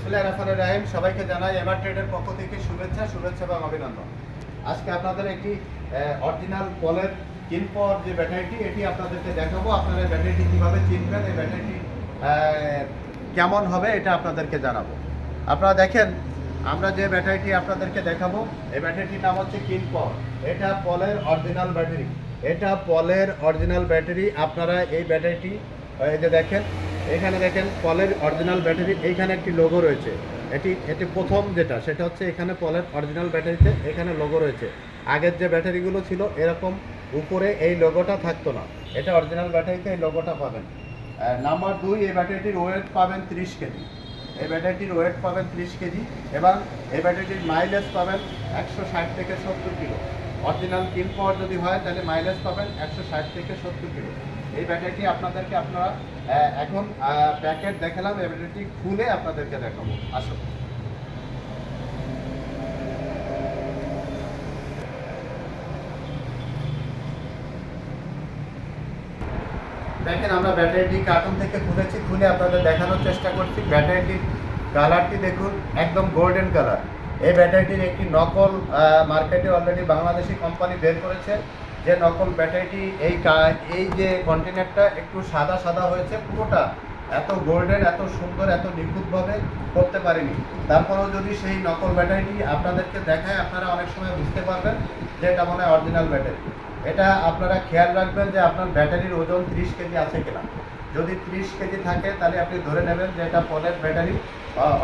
বিসমিল্লাহির রহমানির রহিম। সবাইকে জানাই এমআর ট্রেডের পক্ষ থেকে শুভেচ্ছা এবং অভিনন্দন। আজকে আপনাদের একটি অরিজিনাল পলের কিনপর যে ব্যাটারিটি এটি আপনাদেরকে দেখাবো। আপনারা এই ব্যাটারিটি কীভাবে চিনবেন, এই ব্যাটারিটি কেমন হবে এটা আপনাদেরকে জানাবো। আপনারা দেখেন, আমরা যে ব্যাটারিটি আপনাদেরকে দেখাবো এই ব্যাটারিটির নাম হচ্ছে কিনপর। এটা পলের অরিজিনাল ব্যাটারি, এটা পলের অরিজিনাল ব্যাটারি। আপনারা এই ব্যাটারিটি এই যে দেখেন, এখানে দেখেন পলের অরিজিনাল ব্যাটারি, এইখানে একটি লোগো রয়েছে। এটি প্রথম যেটা, সেটা হচ্ছে এখানে পলের অরিজিনাল ব্যাটারিতে এখানে লোগো রয়েছে। আগের যে ব্যাটারিগুলো ছিল এরকম উপরে এই লোগোটা থাকতো না, এটা অরিজিনাল ব্যাটারিতে এই লোগোটা পাবেন। নাম্বার 2, এই ব্যাটারিটির ওয়েট পাবেন 30 কেজি। এই ব্যাটারিটির ওয়েট পাবেন 30 কেজি এবং এই ব্যাটারিটির মাইলেজ পাবেন 160 থেকে 70 কিলো। অরিজিনাল কিনপর যদি হয় তাহলে মাইলেজ পাবেন 160 থেকে 70 কিলো। এই ব্যাটারিটি আপনাদেরকে এখন প্যাকেট দেখালাম, এই ব্যাটারিটি খুলে আপনাদেরকে দেখাবো। আসুন দেখেন, আমরা ব্যাটারিটি কার্টুন থেকে খুলে আপনাদের দেখানোর চেষ্টা করছি। ব্যাটারিটির কালারটি দেখুন, একদম গোল্ডেন কালার। এই ব্যাটারিটির একটি নকল মার্কেটে অলরেডি বাংলাদেশি কোম্পানি বের করেছে। যে নকল ব্যাটারিটি এই যে কন্টেনারটা একটু সাদা সাদা হয়েছে, পুরোটা এত গোল্ডেন, এত সুন্দর, এত নিখুঁতভাবে করতে পারেনি। তারপরেও যদি সেই নকল ব্যাটারিটি আপনাদেরকে দেখায়, আপনারা অনেক সময় বুঝতে পারবেন যে এটা মনে হয় অরিজিনাল ব্যাটারি। এটা আপনারা খেয়াল রাখবেন যে আপনার ব্যাটারির ওজন 30 কেজি আছে কিনা। যদি 30 কেজি থাকে তাহলে আপনি ধরে নেবেন যে এটা পলের ব্যাটারি,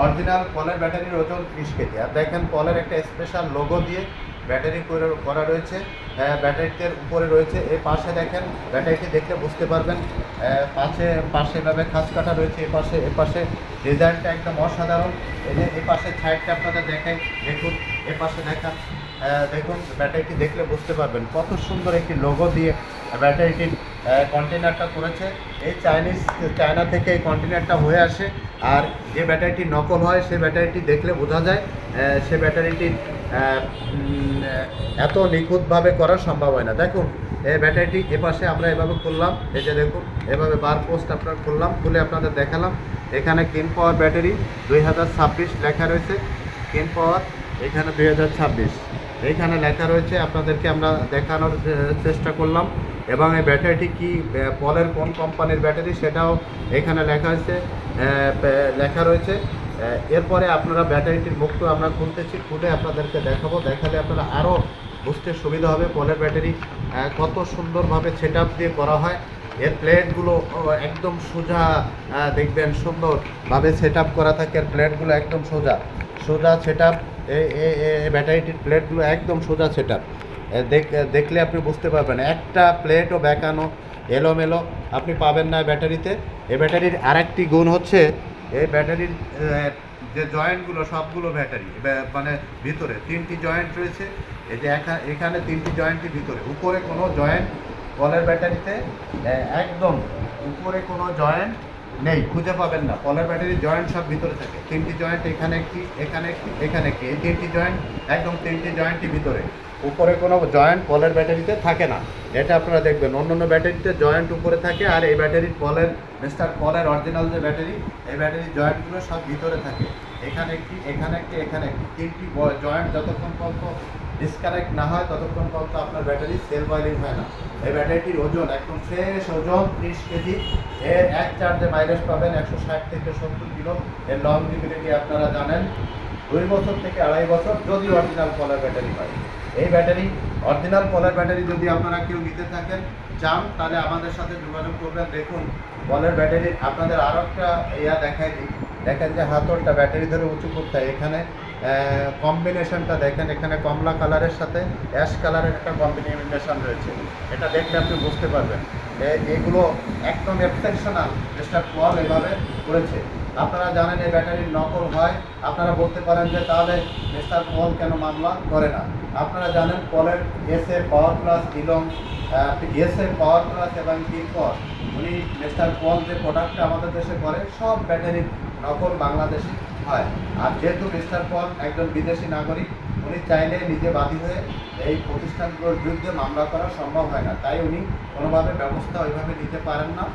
অরিজিনাল পলের ব্যাটারির ওজন 30 কেজি। আর দেখেন পলের একটা স্পেশাল লোগো দিয়ে ব্যাটারি করা রয়েছে, ব্যাটারিটির উপরে রয়েছে। এই পাশে দেখেন, ব্যাটারিটি দেখলে বুঝতে পারবেন, পাশে এভাবে খাঁজ কাটা রয়েছে। এ পাশে ডিজাইনটা একদম অসাধারণ। এই পাশে সাইডটা আপনাদের দেখাই, দেখুন, এ পাশে দেখুন, ব্যাটারিটি দেখলে বুঝতে পারবেন কত সুন্দর একটি লোগো দিয়ে ব্যাটারিটির কন্টেনারটা করেছে। এই চায়না থেকে এই কন্টেনারটা হয়ে আসে। আর যে ব্যাটারিটি নকল হয় সে ব্যাটারিটি দেখলে বোঝা যায় সে ব্যাটারিটির এত নিখুঁতভাবে করা সম্ভব হয় না। দেখুন, এই ব্যাটারিটি এপাশে আমরা এভাবে খুললাম, এই যে দেখুন, এভাবে বার পোস্ট আপনার খুলে আপনাদের দেখালাম। এখানে কিনপর ব্যাটারি 2026 লেখা রয়েছে। কিনপর এখানে 2026 এইখানে লেখা রয়েছে, আপনাদেরকে আমরা দেখানোর চেষ্টা করলাম। এবং এই ব্যাটারিটি কি পলের কোন কোম্পানির ব্যাটারি সেটাও এখানে লেখা রয়েছে। এরপরে আপনারা ব্যাটারিটির মুখটা আমরা খুলে আপনাদেরকে দেখালে আপনারা আরও বুঝতে সুবিধা হবে পলের ব্যাটারি কত সুন্দরভাবে সেট আপ দিয়ে করা হয়। এর প্লেটগুলো একদম সোজা, দেখবেন সুন্দরভাবে সেট আপ করা থাকে। এর প্লেটগুলো একদম সোজা সেট আপ। এই ব্যাটারিটির প্লেটগুলো একদম সোজা সেট আপ। দেখলে আপনি বুঝতে পারবেন, একটা প্লেটও বেঁকানো এলোমেলো আপনি পাবেন না ব্যাটারিতে। এই ব্যাটারির আরেকটি গুণ হচ্ছে, এই ব্যাটারির যে জয়েন্টগুলো সবগুলো ব্যাটারি মানে ভিতরে 3টি জয়েন্ট রয়েছে। এই যে এখানে 3টি জয়েন্টই ভিতরে, উপরে কোনো জয়েন্ট পলের ব্যাটারিতে একদম উপরে কোনো জয়েন্ট নেই, খুঁজে পাবেন না। পলের ব্যাটারির জয়েন্ট সব ভিতরে থাকে। 3টি জয়েন্ট, এখানে একটি, এখানে একটি, এই 3টি জয়েন্ট একদম 3টি জয়েন্টই ভিতরে, উপরে কোনো জয়েন্ট পলের ব্যাটারিতে থাকে না। এটা আপনারা দেখবেন অন্য ব্যাটারিতে জয়েন্ট উপরে থাকে, আর এই ব্যাটারির মিস্টার পলের অরিজিনাল যে ব্যাটারি, এই ব্যাটারির জয়েন্টগুলো সব ভিতরে থাকে। এখানে একটি, এখানে একটি, এখানে একটি, 3টি জয়েন্ট যতক্ষণ পর্যন্ত ডিসকানেক্ট না হয় ততক্ষণ পর্যন্ত আপনার ব্যাটারি সেল বয়লিং হয় না। এই ব্যাটারিটির ওজন একদম ফ্রেশ ওজন 30 কেজি। এর এক চার্জে মাইলেজ পাবেন 160 থেকে 70 কিলো। এর লংজিভিটি আপনারা জানেন 2 বছর থেকে 2.5 বছর, যদি অরিজিনাল পলের ব্যাটারি হয়। এই ব্যাটারি অরিজিনাল পলের ব্যাটারি যদি আপনারা কেউ নিতে চান তাহলে আমাদের সাথে যোগাযোগ করবেন। দেখুন, পলের ব্যাটারির আপনাদের আরও একটা দেখাই দিই। দেখেন যে হাতলটা ব্যাটারি ধরে উঁচু করতে হয়। এখানে কম্বিনেশনটা দেখেন, এখানে কমলা কালারের সাথে অ্যাশ কালারের একটা কম্বিনেশন রয়েছে। এটা দেখলে আপনি বুঝতে পারবেন এগুলো একদম এক্সেপশনাল। মিস্টার পল এভাবে করেছে। আপনারা জানেন এই ব্যাটারির নকল হয়, আপনারা বলতে পারেন যে তাহলে মিস্টার পল কেন মামলা করে না। আপনারা জানেন পলের এসএ পাওয়ার প্লাস এবং কিনপর, উনি মিস্টার পল যে প্রোডাক্টটা আমাদের দেশে করে সব ব্যাটারির নকল বাংলাদেশি হয়। আর যেহেতু মিস্টার পল একজন বিদেশি নাগরিক, উনি চাইলে নিজে বাদী হয়ে এই প্রতিষ্ঠানগুলোর বিরুদ্ধে মামলা করা সম্ভব হয় না, তাই উনি কোনোভাবে ব্যবস্থা ওইভাবে নিতে পারেন না।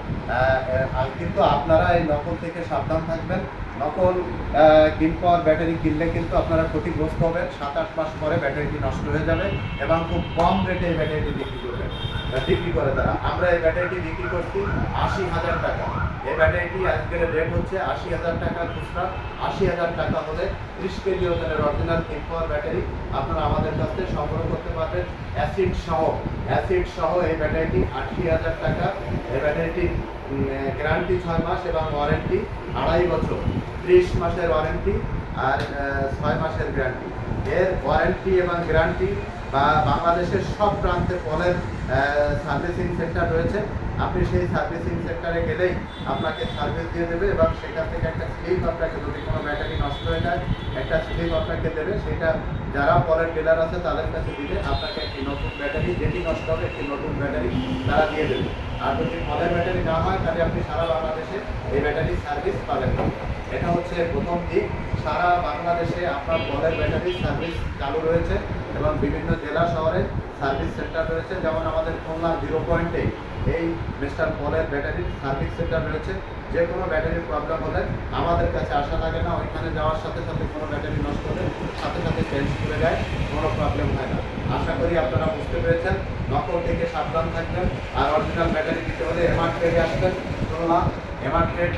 কিন্তু আপনারা এই নকল থেকে সাবধান থাকবেন। নকল কিন পাওয়ার ব্যাটারি কিনলে কিন্তু আপনারা ক্ষতিগ্রস্ত হবেন। 7-8 মাস পরে ব্যাটারিটি নষ্ট হয়ে যাবে এবং খুব কম রেটে এই ব্যাটারিটি বিক্রি করে তারা। আমরা এই ব্যাটারিটি বিক্রি করছি 80,000 টাকা। এই ব্যাটারিটি আজকের রেট হচ্ছে 80,000 টাকা খুচরা। 80,000 টাকা হলে 30 কেজি ওজনের অরিজিনাল কিন পাওয়ার ব্যাটারি আপনারা আমাদের কাছ থেকে সংগ্রহ করতে পারবেন অ্যাসিড সহ এই ব্যাটারিটি 80,000 টাকা। এই ব্যাটারিটি গ্যারান্টি 6 মাস এবং ওয়ারেন্টি 2.5 বছর, 30 মাসের ওয়ারেন্টি আর 6 মাসের গ্যারান্টি। এর ওয়ারেন্টি এবং গ্যারান্টি বা বাংলাদেশের সব প্রান্তে পলের সার্ভিসিং সেন্টার রয়েছে। আপনি সেই সার্ভিসিং সেন্টারে গেলেই আপনাকে সার্ভিস দিয়ে দেবে এবং সেখান থেকে একটা স্লিপ আপনাকে, যদি কোনো ব্যাটারি নষ্ট হয়ে যায়, একটা স্লিপ আপনাকে দেবে। সেটা যারা পলের ডিলার আছে তাদের কাছে দিলে আপনাকে একটি নতুন ব্যাটারি, যেটি নষ্ট হবে একটি নতুন ব্যাটারি তারা দিয়ে দেবে। আর যদি পলের ব্যাটারি না হয় তাহলে আপনি সারা বাংলাদেশে এই ব্যাটারি সার্ভিস পাবেন। এটা হচ্ছে প্রথম দিক। সারা বাংলাদেশে আপনার পলের ব্যাটারি সার্ভিস চালু রয়েছে এবং বিভিন্ন জেলা শহরে সার্ভিস সেন্টার রয়েছে। যেমন আমাদের খুলনা 0.8 এই মিস্টার পলের ব্যাটারির সার্ভিস সেন্টার রয়েছে। যে কোনো ব্যাটারির প্রবলেম হলে আমাদের কাছে আসা লাগে না, ওইখানে যাওয়ার সাথে সাথে কোনো ব্যাটারি নষ্ট হলে সাথে সাথে চেঞ্জ করে দেয়, কোনো প্রবলেম হয় না। আশা করি আপনারা বুঝতে পেরেছেন। নকল থেকে সাবধান থাকবেন। আর অরিজিনাল ব্যাটারি দিতে হলে এমআর ট্রেডে আসবেন। খুলনা এমআর ট্রেড,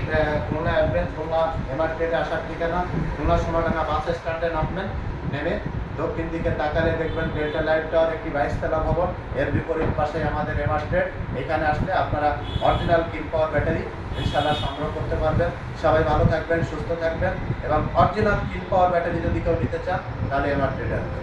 খুলনা আসবেন। খুলনা এমআর ট্রেডে আসার ঠিকানা খুলনা সোনাডাঙ্গা বাস স্ট্যান্ডে নামবেন। নেমে দক্ষিণ দিকে তাকালে দেখবেন ডেল্টা লাইট টাওয়ার, একটি 22 তলা ভবন। এর বিপরীত পাশে আমাদের এমআর ট্রেড। এখানে আসলে আপনারা অরিজিনাল কিন পাওয়ার ব্যাটারি ইনশাআল্লাহ সংগ্রহ করতে পারবেন। সবাই ভালো থাকবেন, সুস্থ থাকবেন এবং অরিজিনাল কিন পাওয়ার ব্যাটারি যদি কেউ নিতে চান তাহলে এমআর ট্রেডে আসবেন।